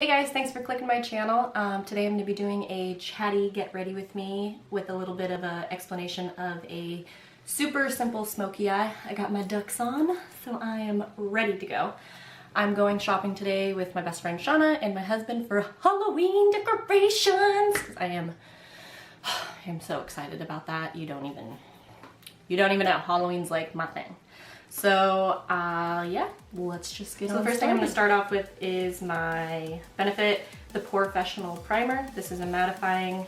Hey guys, thanks for clicking my channel. Today I'm going to be doing a chatty get ready with me with a little bit of an explanation of a super simple smoky eye. I got my ducks on, so I am ready to go. I'm going shopping today with my best friend Shauna and my husband for Halloween decorations. I am so excited about that. You don't even know. Halloween's like my thing. So yeah, let's just get on. So the first thing I'm going to start off with is my Benefit the Professional Primer. This is a mattifying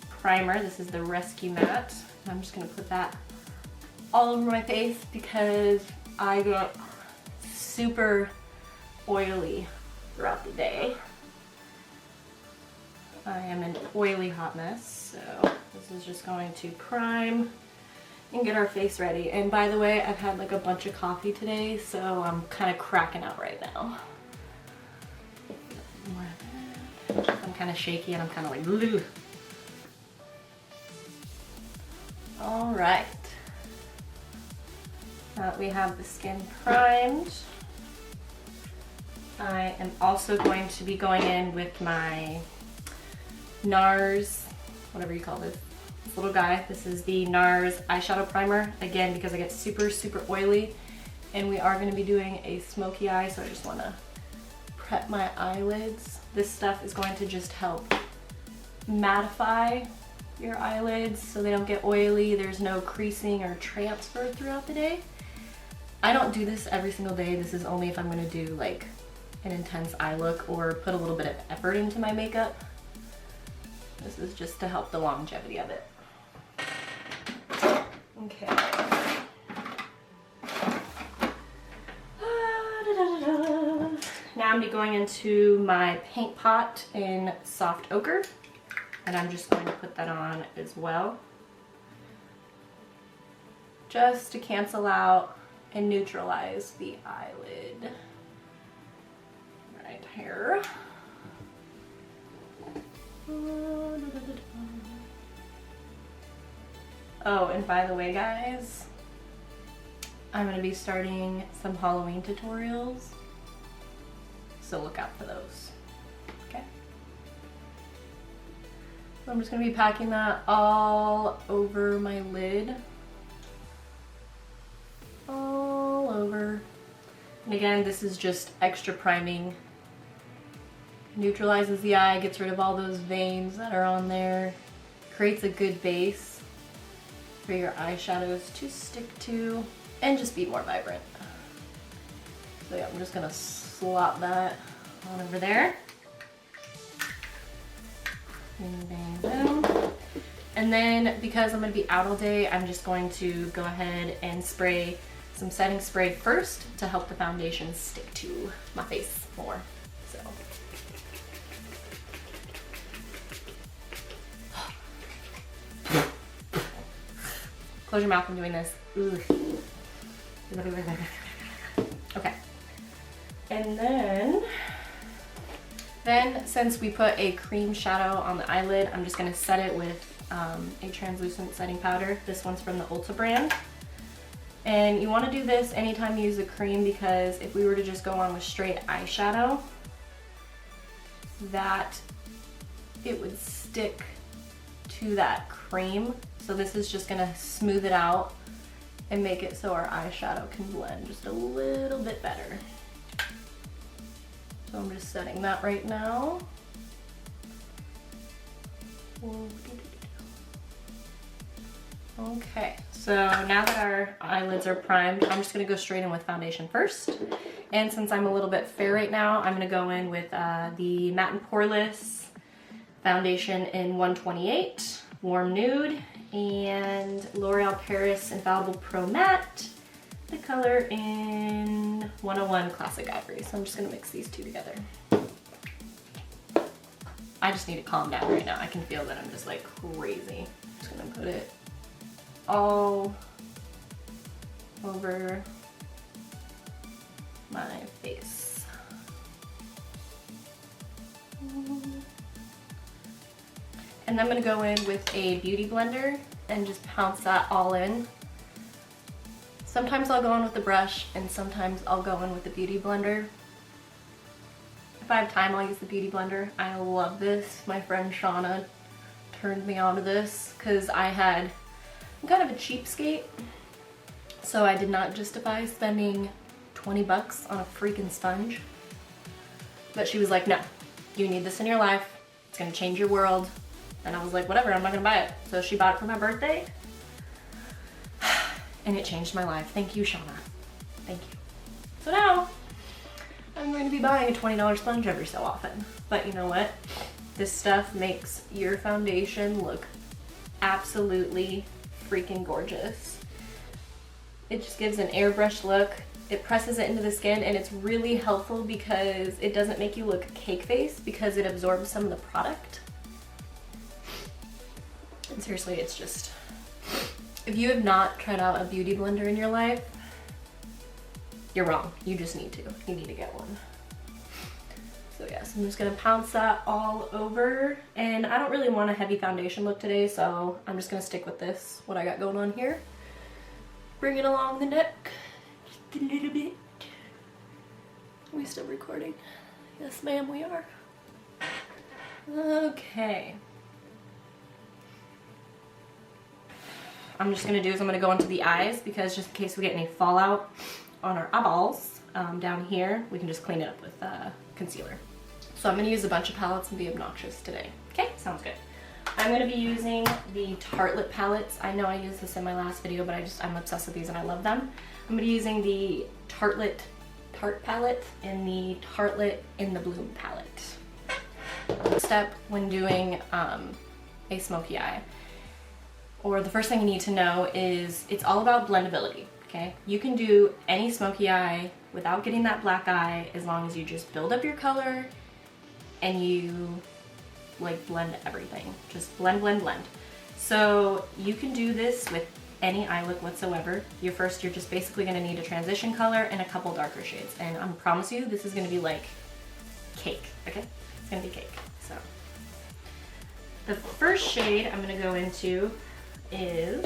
primer. This is the Rescue Matte. I'm just going to put that all over my face because I get super oily throughout the day. I am an oily hot mess, so this is just going to prime and get our face ready. And by the way, I've had like a bunch of coffee today, so I'm kind of cracking out right now. I'm kind of shaky and I'm kind of like blue. All right. Now that we have the skin primed, I am also going to be going in with my NARS, whatever you call this little guy. This is the NARS eyeshadow primer, again because I get super oily, and we are going to be doing a smoky eye, so I just want to prep my eyelids. This stuff is going to just help mattify your eyelids so they don't get oily. There's no creasing or transfer throughout the day. I don't do this every single day. This is only if I'm going to do like an intense eye look or put a little bit of effort into my makeup. This is just to help the longevity of it. Okay. Now I'm going to be going into my paint pot in soft ochre, and I'm just going to put that on as well, just to cancel out and neutralize the eyelid right here. Oh, and by the way guys, I'm going to be starting some Halloween tutorials, so look out for those, okay? So I'm just going to be packing that all over my lid, all over. And again, this is just extra priming, neutralizes the eye, gets rid of all those veins that are on there, creates a good base for your eyeshadows to stick to and just be more vibrant. So yeah, I'm just gonna slop that on over there. Bang, bang, boom. And then because I'm gonna be out all day, I'm just going to go ahead and spray some setting spray first to help the foundation stick to my face more. So. Close your mouth, I'm doing this. Ugh. Okay. And then since we put a cream shadow on the eyelid, I'm just gonna set it with a translucent setting powder. This one's from the Ulta brand. And you wanna do this anytime you use a cream, because if we were to just go on with straight eyeshadow, that it would stick to that cream. So this is just gonna smooth it out and make it so our eyeshadow can blend just a little bit better. So I'm just setting that right now. Okay, so now that our eyelids are primed, I'm just gonna go straight in with foundation first. And since I'm a little bit fair right now, I'm gonna go in with the Matte and Poreless foundation in 128, Warm Nude, and L'Oreal Paris Infallible Pro Matte, the color in 101 Classic Ivory. So I'm just gonna mix these two together. I just need to calm down right now. I can feel that I'm just like crazy. I'm just gonna put it all over my face. And I'm gonna go in with a beauty blender and just pounce that all in. Sometimes I'll go in with the brush and sometimes I'll go in with the beauty blender. I if I have time, I'll use the Beauty Blender. I love this. My friend Shauna turned me on to this because I'm kind of a cheapskate, so I did not justify spending 20 bucks on a freaking sponge. But she was like, no, you need this in your life. It's gonna change your world. And I was like, whatever, I'm not gonna buy it. So she bought it for my birthday, and it changed my life. Thank you, Shauna. Thank you. So now, I'm going to be buying a $20 sponge every so often. But you know what? This stuff makes your foundation look absolutely freaking gorgeous. It just gives an airbrushed look. It presses it into the skin, and it's really helpful because it doesn't make you look cake face because it absorbs some of the product. And seriously, it's just, if you have not tried out a beauty blender in your life, you're wrong. You just need to. You need to get one. So yes, I'm just gonna pounce that all over. And I don't really want a heavy foundation look today, so I'm just gonna stick with this, what I got going on here. Bring it along the neck, just a little bit. Are we still recording? Yes, ma'am, we are. Okay. I'm just gonna go into the eyes because just in case we get any fallout on our eyeballs down here, we can just clean it up with concealer. So I'm gonna use a bunch of palettes and be obnoxious today. Okay, sounds good. I'm gonna be using the Tartelette palettes. I know I used this in my last video, but I'm obsessed with these and I love them. I'm gonna be using the Tartelette Tarte palette and the Tartelette in the Bloom palette. Step when doing a smoky eye, or the first thing you need to know is it's all about blendability. Okay, you can do any smoky eye without getting that black eye as long as you just build up your color and you like blend everything. Just blend, blend, blend. So you can do this with any eye look whatsoever. You're just basically gonna need a transition color and a couple darker shades. And I promise you, this is gonna be like cake, okay? It's gonna be cake, so. The first shade I'm gonna go into is,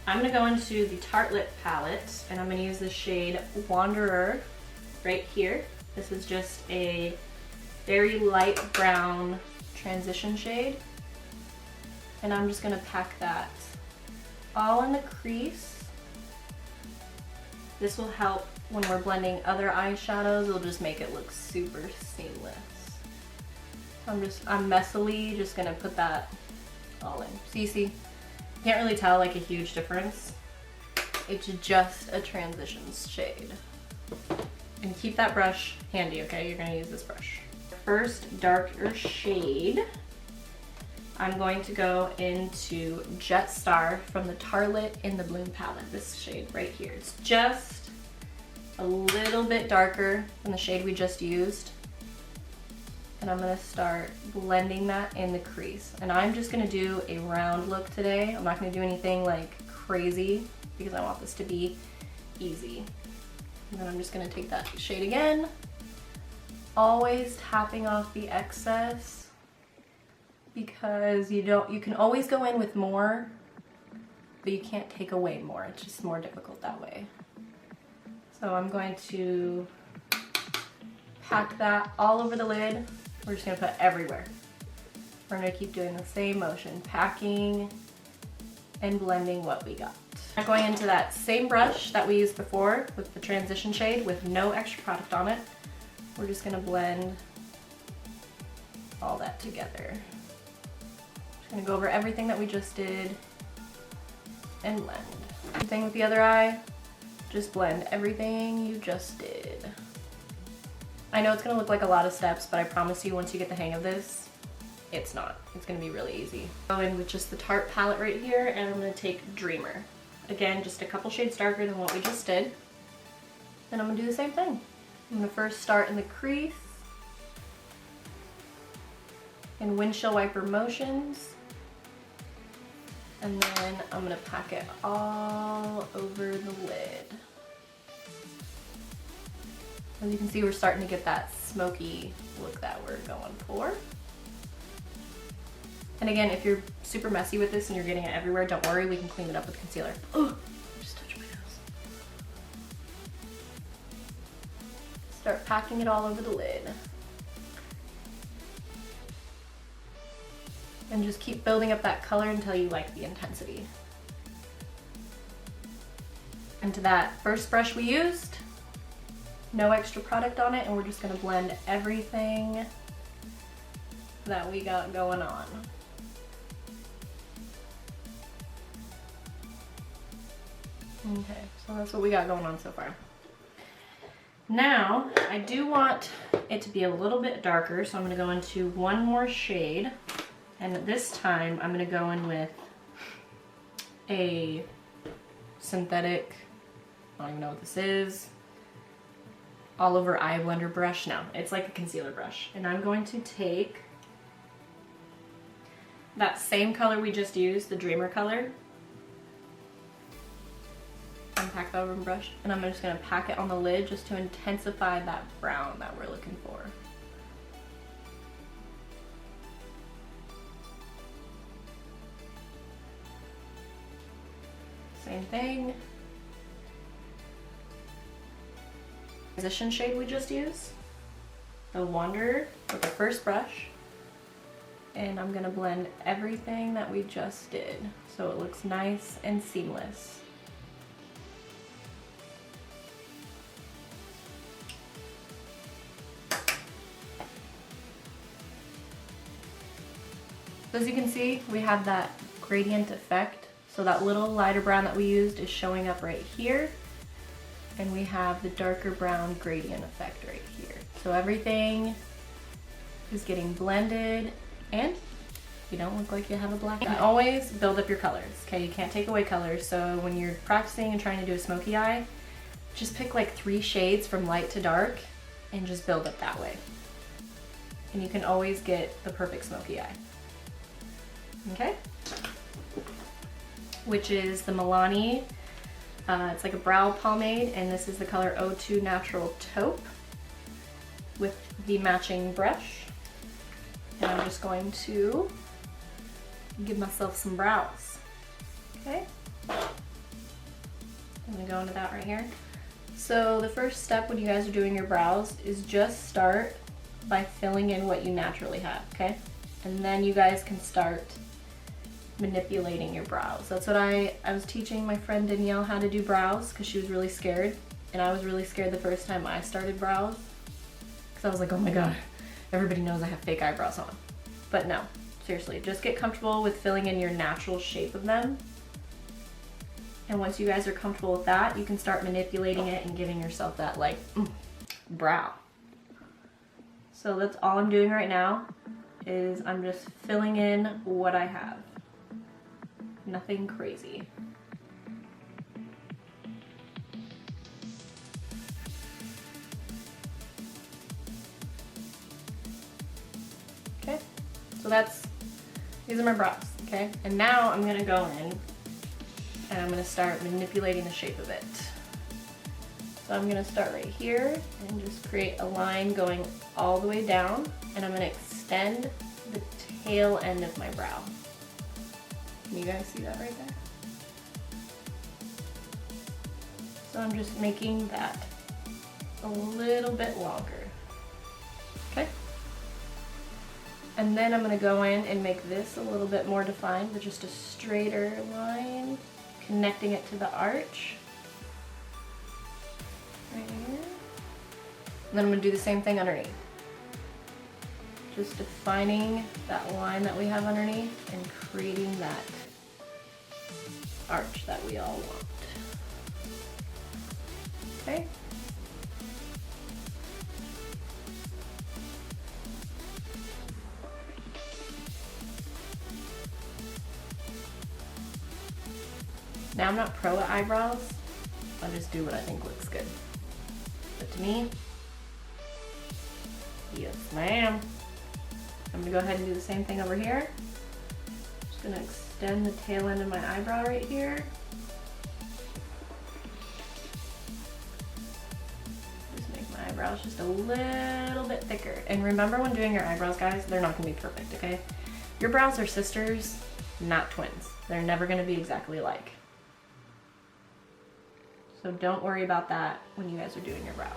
I'm gonna go into the Tartelette palette, and I'm gonna use the shade Wanderer right here. This is just a very light brown transition shade. And I'm just gonna pack that all in the crease. This will help when we're blending other eyeshadows. It'll just make it look super seamless. I'm messily just gonna put that all in. So you see, you can't really tell like a huge difference. It's just a transition shade. And keep that brush handy, okay? You're gonna use this brush. First darker shade, I'm going to go into Jet Star from the Tartelette in the Bloom palette. This shade right here. It's just a little bit darker than the shade we just used. And I'm gonna start blending that in the crease. And I'm just gonna do a round look today. I'm not gonna do anything like crazy because I want this to be easy. And then I'm just gonna take that shade again, always tapping off the excess because you can always go in with more, but you can't take away more. It's just more difficult that way. So I'm going to pack that all over the lid. We're just gonna put everywhere. We're gonna keep doing the same motion, packing and blending what we got. Now going into that same brush that we used before with the transition shade with no extra product on it, we're just gonna blend all that together. Just gonna go over everything that we just did and blend. Same thing with the other eye, just blend everything you just did. I know it's gonna look like a lot of steps, but I promise you once you get the hang of this, it's not. It's gonna be really easy. Go in with just the Tarte palette right here, and I'm gonna take Dreamer. Again, just a couple shades darker than what we just did. Then I'm gonna do the same thing. I'm gonna first start in the crease in windshield wiper motions, and then I'm gonna pack it all over the lid. As you can see, we're starting to get that smoky look that we're going for. And again, if you're super messy with this and you're getting it everywhere, don't worry, we can clean it up with concealer. Oh, I just touched my Start packing it all over the lid. And just keep building up that color until you like the intensity. Into that first brush we used, no extra product on it, and we're just gonna blend everything that we got going on. Okay, so that's what we got going on so far. Now, I do want it to be a little bit darker, so I'm gonna go into one more shade. And this time, I'm gonna go in with a synthetic, I don't even know what this is, all over eye blender brush. No, it's like a concealer brush. And I'm going to take that same color we just used, the Dreamer color, unpack that over the brush, and I'm just gonna pack it on the lid just to intensify that brown that we're looking for. Same thing. Transition shade we just used, the Wanderer with the first brush, and I'm gonna blend everything that we just did so it looks nice and seamless. So as you can see, we have that gradient effect. So that little lighter brown that we used is showing up right here. And we have the darker brown gradient effect right here. So everything is getting blended and you don't look like you have a black eye. You can always build up your colors, okay? You can't take away colors. So when you're practicing and trying to do a smoky eye, just pick like 3 shades from light to dark and just build up that way. And you can always get the perfect smoky eye. Okay? Which is the Milani. It's like a brow pomade, and this is the color 02 Natural Taupe with the matching brush. And I'm just going to give myself some brows. Okay? I'm gonna go into that right here. So the first step when you guys are doing your brows is just start by filling in what you naturally have, okay? And then you guys can start manipulating your brows. That's what I was teaching my friend Danielle how to do brows because she was really scared, and I was really scared the first time I started brows because I was like, oh my god, everybody knows I have fake eyebrows on. But no, seriously, just get comfortable with filling in your natural shape of them, and once you guys are comfortable with that, you can start manipulating it and giving yourself that like brow. So that's all I'm doing right now, is I'm just filling in what I have. Nothing crazy. Okay, so these are my brows, okay? And now I'm gonna go in and I'm gonna start manipulating the shape of it. So I'm gonna start right here and just create a line going all the way down, and I'm gonna extend the tail end of my brow. Can you guys see that right there? So I'm just making that a little bit longer. Okay? And then I'm gonna go in and make this a little bit more defined with just a straighter line, connecting it to the arch. Right here. And then I'm gonna do the same thing underneath. Just defining that line that we have underneath and creating that arch that we all want. Okay? Now I'm not pro at eyebrows, I just do what I think looks good. But to me, yes ma'am. I'm gonna go ahead and do the same thing over here. Just gonna extend the tail end of my eyebrow right here. Just make my eyebrows just a little bit thicker. And remember, when doing your eyebrows, guys, they're not gonna be perfect, okay? Your brows are sisters, not twins. They're never gonna be exactly alike. So don't worry about that when you guys are doing your brows.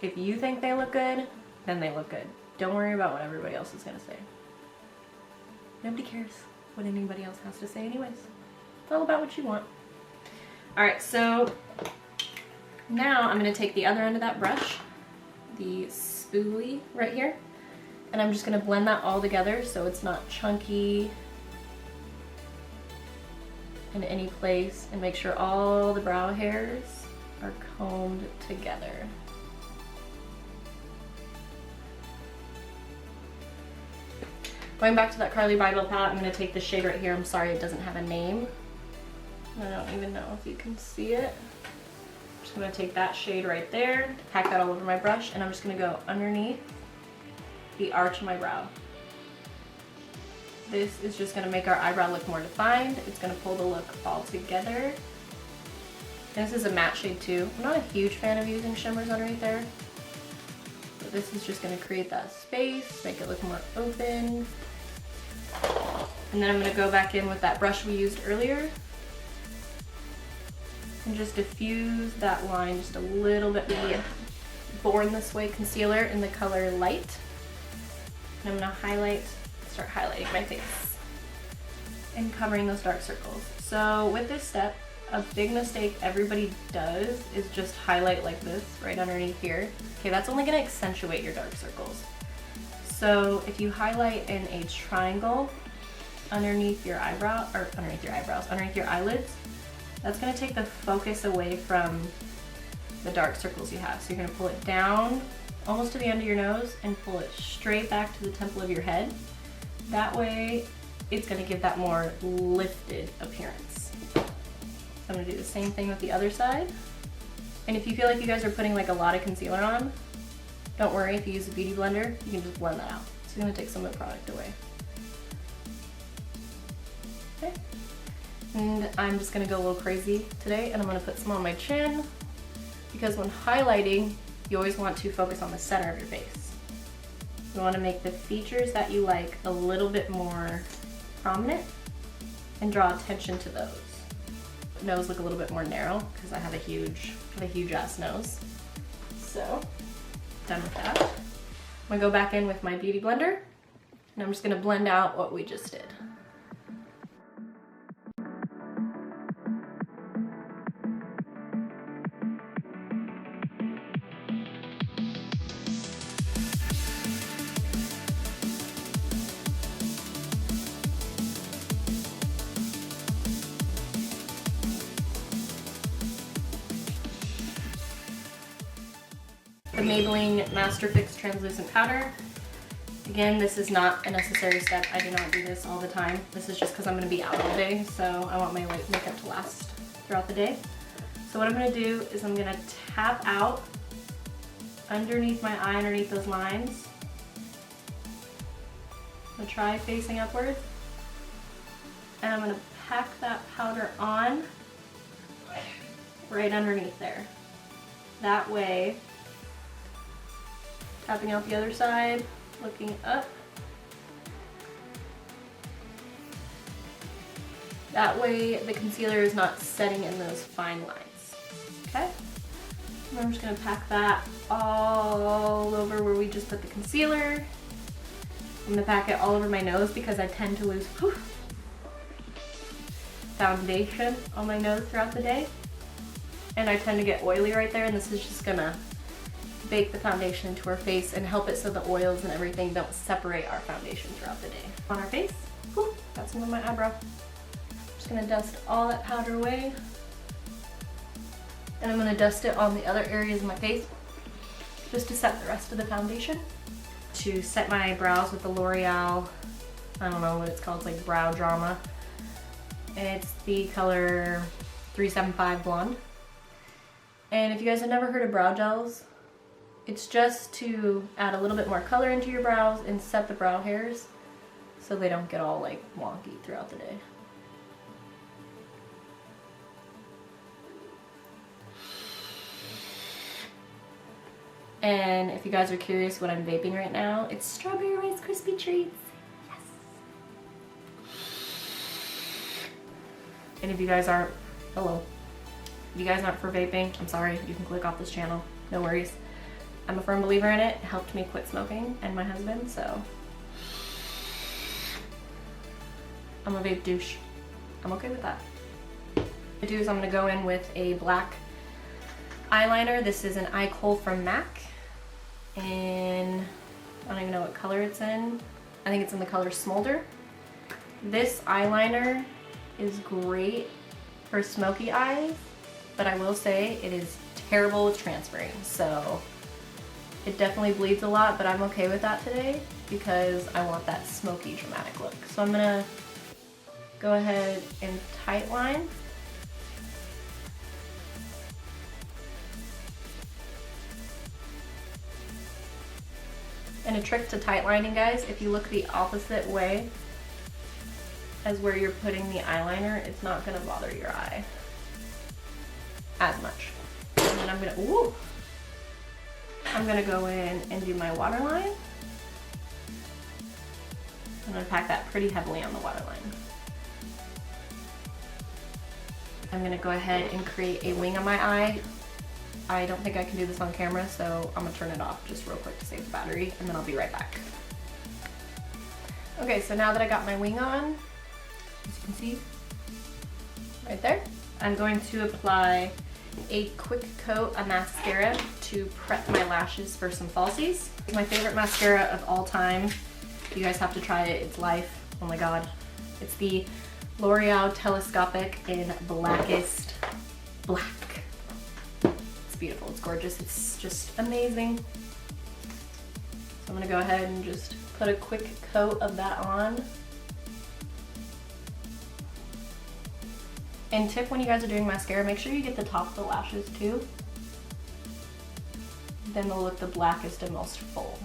If you think they look good, then they look good. Don't worry about what everybody else is gonna say. Nobody cares what anybody else has to say anyways. It's all about what you want. All right, so now I'm gonna take the other end of that brush, the spoolie right here, and I'm just gonna blend that all together so it's not chunky in any place, and make sure all the brow hairs are combed together. Going back to that Carly Bybel palette, I'm going to take this shade right here. I'm sorry it doesn't have a name. I don't even know if you can see it. I'm just going to take that shade right there, pack that all over my brush, and I'm just going to go underneath the arch of my brow. This is just going to make our eyebrow look more defined. It's going to pull the look all together. And this is a matte shade too. I'm not a huge fan of using shimmers underneath there. But this is just going to create that space, make it look more open. And then I'm going to go back in with that brush we used earlier and just diffuse that line just a little bit with the Born This Way concealer in the color Light. And I'm going to start highlighting my face and covering those dark circles. So with this step, a big mistake everybody does is just highlight like this right underneath here. Okay, that's only going to accentuate your dark circles. So if you highlight in a triangle underneath your eyebrow, or underneath your eyebrows, underneath your eyelids, that's going to take the focus away from the dark circles you have. So you're going to pull it down almost to the end of your nose and pull it straight back to the temple of your head. That way it's going to give that more lifted appearance. So I'm going to do the same thing with the other side. And if you feel like you guys are putting like a lot of concealer on, don't worry, if you use a beauty blender, you can just blend that out. It's going to take some of the product away. Okay. And I'm just going to go a little crazy today, and I'm going to put some on my chin, because when highlighting, you always want to focus on the center of your face. You want to make the features that you like a little bit more prominent and draw attention to those. Nose look a little bit more narrow because I have a huge ass nose. So, done with that. I'm gonna go back in with my beauty blender, and I'm just gonna blend out what we just did. The Maybelline Master Fix Translucent Powder. Again, this is not a necessary step. I do not do this all the time. This is just because I'm going to be out all day, so I want my makeup to last throughout the day. So what I'm going to do is I'm going to tap out underneath my eye, underneath those lines. I'm going to try facing upward. And I'm going to pack that powder on right underneath there. That way, tapping out the other side, looking up. That way the concealer is not setting in those fine lines. Okay? And I'm just gonna pack that all over where we just put the concealer. I'm gonna pack it all over my nose because I tend to lose foundation on my nose throughout the day. And I tend to get oily right there, and this is just gonna bake the foundation into our face and help it so the oils and everything don't separate our foundation throughout the day. On our face, got some on my eyebrow. Just gonna dust all that powder away. And I'm gonna dust it on the other areas of my face just to set the rest of the foundation. To set my brows with the L'Oreal, I don't know what it's called, it's like Brow Drama. And it's the color 375 Blonde. And if you guys have never heard of brow gels, it's just to add a little bit more color into your brows and set the brow hairs so they don't get all like wonky throughout the day. And if you guys are curious what I'm vaping right now, it's Strawberry Rice Krispie Treats. Yes. And if you guys aren't, hello. If you guys aren't for vaping, I'm sorry, you can click off this channel, no worries. I'm a firm believer in it. It helped me quit smoking and my husband, so. I'm a vape douche. I'm okay with that. What I do is I'm gonna go in with a black eyeliner. This is an eye kohl from MAC. And I don't even know what color it's in. I think it's in the color Smolder. This eyeliner is great for smoky eyes, but I will say it is terrible with transferring. So it definitely bleeds a lot, but I'm okay with that today because I want that smoky dramatic look. So I'm gonna go ahead and tight line. And a trick to tight lining, guys, if you look the opposite way as where you're putting the eyeliner, it's not gonna bother your eye as much. And then I'm gonna go in and do my waterline. I'm gonna pack that pretty heavily on the waterline. I'm gonna go ahead and create a wing on my eye. I don't think I can do this on camera, so I'm gonna turn it off just real quick to save the battery, and then I'll be right back. Okay, so now that I got my wing on, as you can see, right there, I'm going to apply a quick coat of mascara to prep my lashes for some falsies. It's my favorite mascara of all time. You guys have to try it, it's life. Oh my god. It's the L'Oreal Telescopic in Blackest Black. It's beautiful, it's gorgeous, it's just amazing. So I'm gonna go ahead and just put a quick coat of that on. And tip when you guys are doing mascara, make sure you get the top of the lashes too. Then they'll look the blackest and most full.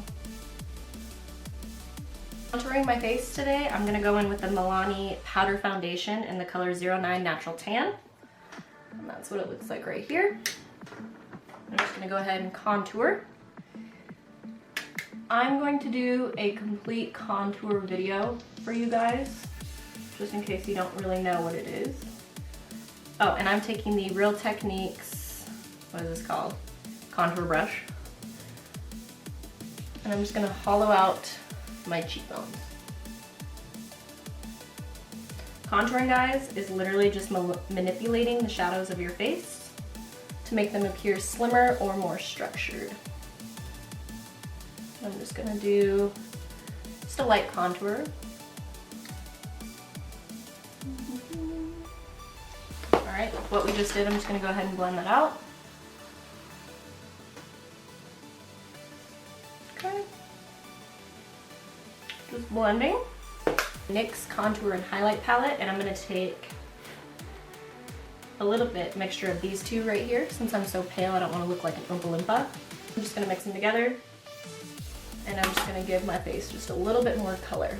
Contouring my face today, I'm gonna go in with the Milani Powder Foundation in the color 09 Natural Tan. And that's what it looks like right here. I'm just gonna go ahead and contour. I'm going to do a complete contour video for you guys, just in case you don't really know what it is. Oh, and I'm taking the Real Techniques, what is this called? Contour brush. And I'm just gonna hollow out my cheekbones. Contouring, guys, is literally just manipulating the shadows of your face to make them appear slimmer or more structured. I'm just gonna do just a light contour. All right, what we just did, I'm just gonna go ahead and blend that out. Okay. Just blending. NYX Contour and Highlight Palette, and I'm gonna take a little bit mixture of these two right here. Since I'm so pale, I don't wanna look like an Oompa Loompa. I'm just gonna mix them together, and I'm just gonna give my face just a little bit more color.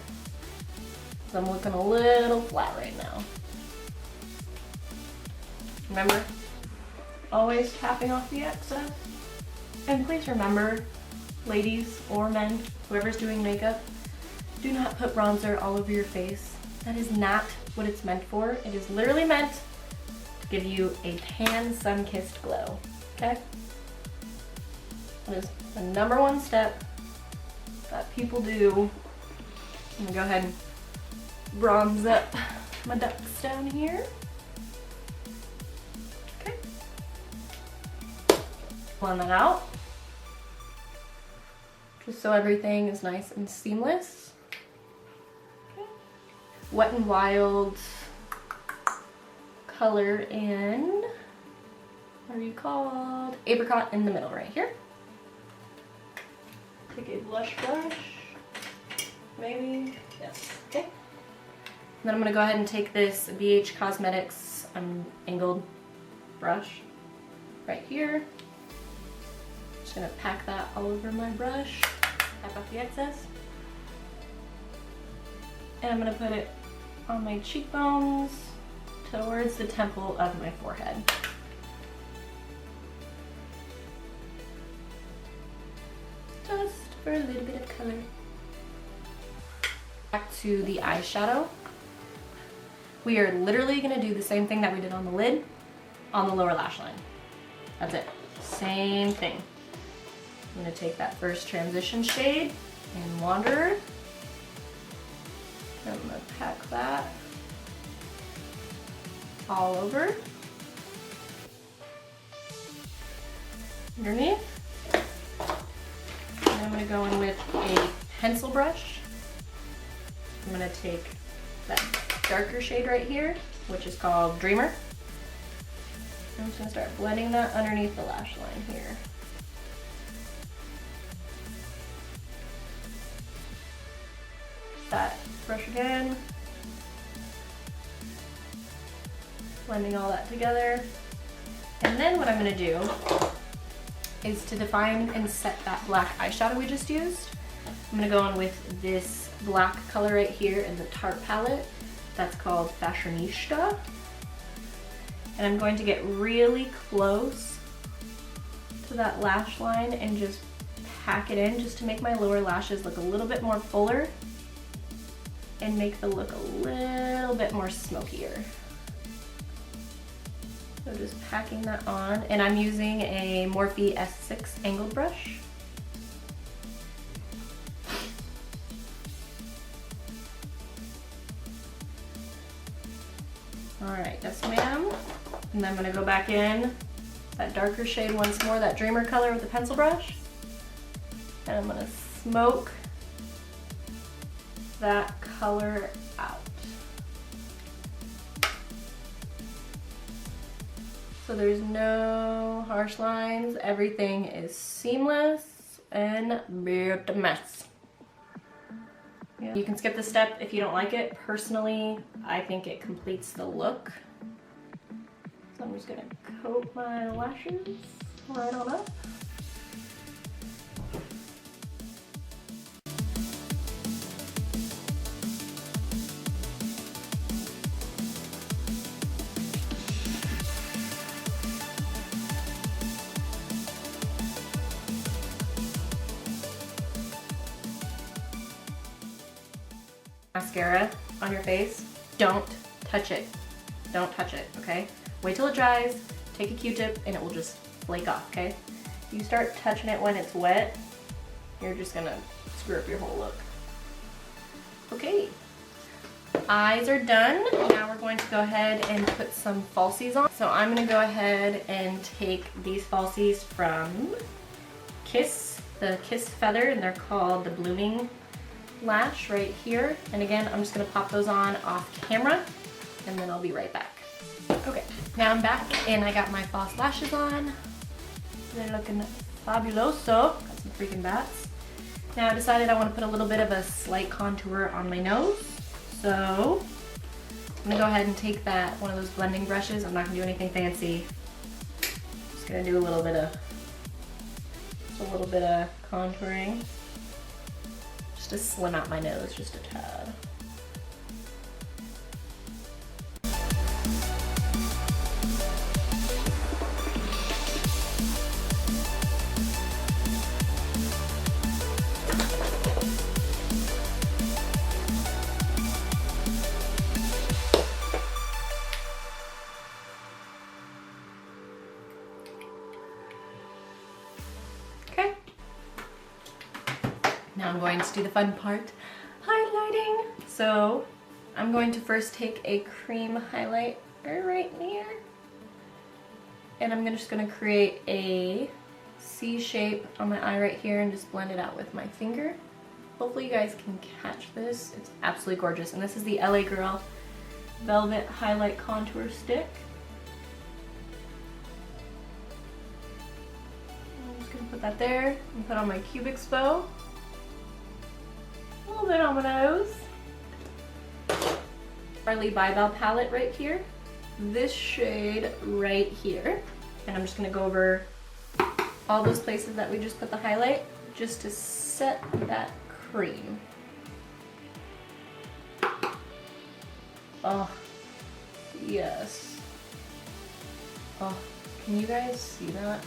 So I'm looking a little flat right now. Remember, always tapping off the excess. And please remember, ladies or men, whoever's doing makeup, do not put bronzer all over your face. That is not what it's meant for. It is literally meant to give you a tan, sun-kissed glow, okay? That is the #1 step that people do. I'm gonna go ahead and bronze up my ducks down here. Okay. Blend that out. Just so everything is nice and seamless. Wet n Wild color in, what are you called? Apricot in the middle right here. Take a blush brush, maybe, yes, okay. And then I'm gonna go ahead and take this BH Cosmetics angled brush right here. Just gonna pack that all over my brush, pack off the excess. And I'm gonna put it on my cheekbones towards the temple of my forehead. Just for a little bit of color. Back to the eyeshadow. We are literally gonna do the same thing that we did on the lid, on the lower lash line. That's it, same thing. I'm gonna take that first transition shade and Wanderer. I'm gonna pack that all over. Underneath. And I'm gonna go in with a pencil brush. I'm gonna take that darker shade right here, which is called Dreamer. I'm just gonna start blending that underneath the lash line here. That brush again. Blending all that together. And then what I'm gonna do is to define and set that black eyeshadow we just used. I'm gonna go in with this black color right here in the Tarte palette. That's called Fashionista. And I'm going to get really close to that lash line and just pack it in just to make my lower lashes look a little bit more fuller and make the look a little bit more smokier. So just packing that on, and I'm using a Morphe S6 angled brush. All right, yes ma'am. And then I'm gonna go back in that darker shade once more, that Dreamer color with the pencil brush. And I'm gonna smoke that color out. So there's no harsh lines, everything is seamless and beautiful mess. Yeah. You can skip this step if you don't like it. Personally, I think it completes the look. So I'm just gonna coat my lashes right on up. Mascara on your face, don't touch it. Don't touch it, okay? Wait till it dries, take a Q-tip, and it will just flake off, okay? If you start touching it when it's wet, you're just gonna screw up your whole look. Okay, eyes are done. Now we're going to go ahead and put some falsies on. So I'm gonna go ahead and take these falsies from Kiss, the Kiss Feather, and they're called the Blooming Lash right here. And again, I'm just gonna pop those on off camera and then I'll be right back. Okay, now I'm back and I got my false lashes on. They're looking fabuloso. Got some freaking bats. Now I decided I want to put a little bit of a slight contour on my nose. So I'm gonna go ahead and take that, one of those blending brushes. I'm not gonna do anything fancy. Just gonna do a little bit of contouring. To slim out my nose just a tad. Okay. Now I'm going to do the fun part, highlighting. So I'm going to first take a cream highlighter right here. And I'm just gonna create a C shape on my eye right here and just blend it out with my finger. Hopefully you guys can catch this. It's absolutely gorgeous. And this is the LA Girl Velvet Highlight Contour Stick. I'm just gonna put that there and put on my Cubic Expo. A little bit on my nose. Charlie Bybel palette right here. This shade right here. And I'm just gonna go over all those places that we just put the highlight just to set that cream. Oh, yes. Oh, can you guys see that?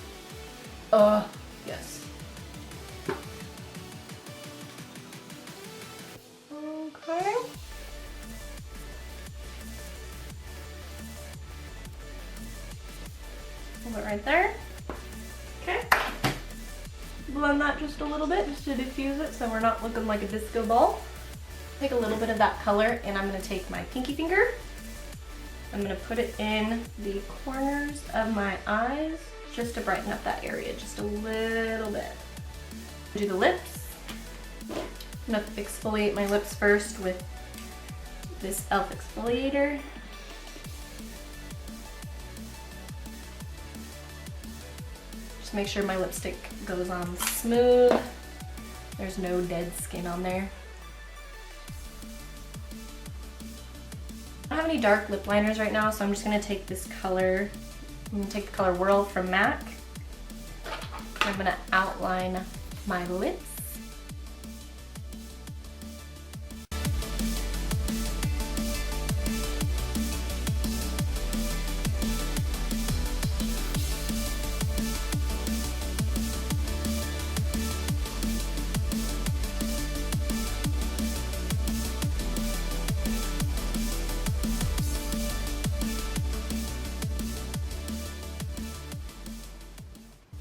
Oh, yes. Okay. Hold it right there. Okay. blend that just a little bit, just to diffuse it so we're not looking like a disco ball. Take a little bit of that color and I'm gonna take my pinky finger. I'm gonna put it in the corners of my eyes just to brighten up that area just a little bit. Do the lips. I'm gonna exfoliate my lips first with this e.l.f. exfoliator. Just make sure my lipstick goes on smooth. There's no dead skin on there. I don't have any dark lip liners right now, so I'm just gonna take this color. I'm gonna take the color Whirl from MAC. I'm gonna outline my lips.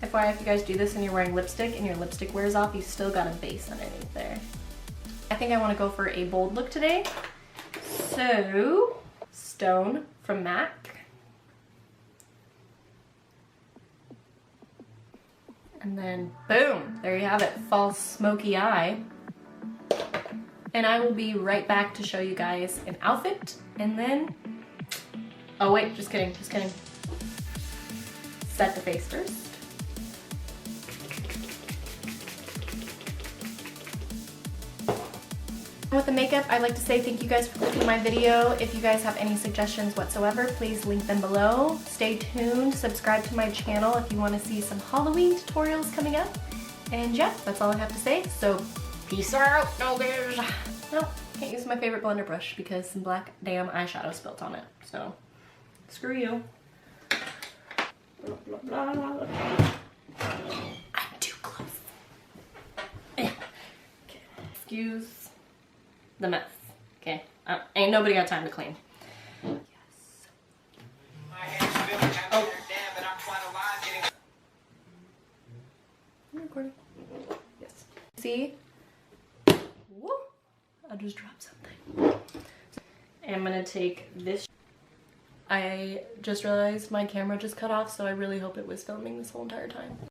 FYI, if you guys do this and you're wearing lipstick and your lipstick wears off, you still got a base underneath there. I think I want to go for a bold look today. So, Stone from MAC. And then, boom, there you have it, false smoky eye. And I will be right back to show you guys an outfit, and then, oh wait, just kidding. Set the face first. With the makeup, I'd like to say thank you guys for clicking my video. If you guys have any suggestions whatsoever, please link them below. Stay tuned, subscribe to my channel if you want to see some Halloween tutorials coming up. And yeah, that's all I have to say, so peace out, noggers. No, can't use my favorite blender brush because some black damn eyeshadow spilt on it, so screw you. Blah, blah, blah, blah. I'm too close. Yeah. Okay. Excuse the mess. Okay, ain't nobody got time to clean. Yes. Oh. I'm recording. Yes. See? Woo! I just dropped something. And I'm gonna take this. I just realized my camera just cut off, so I really hope it was filming this whole entire time.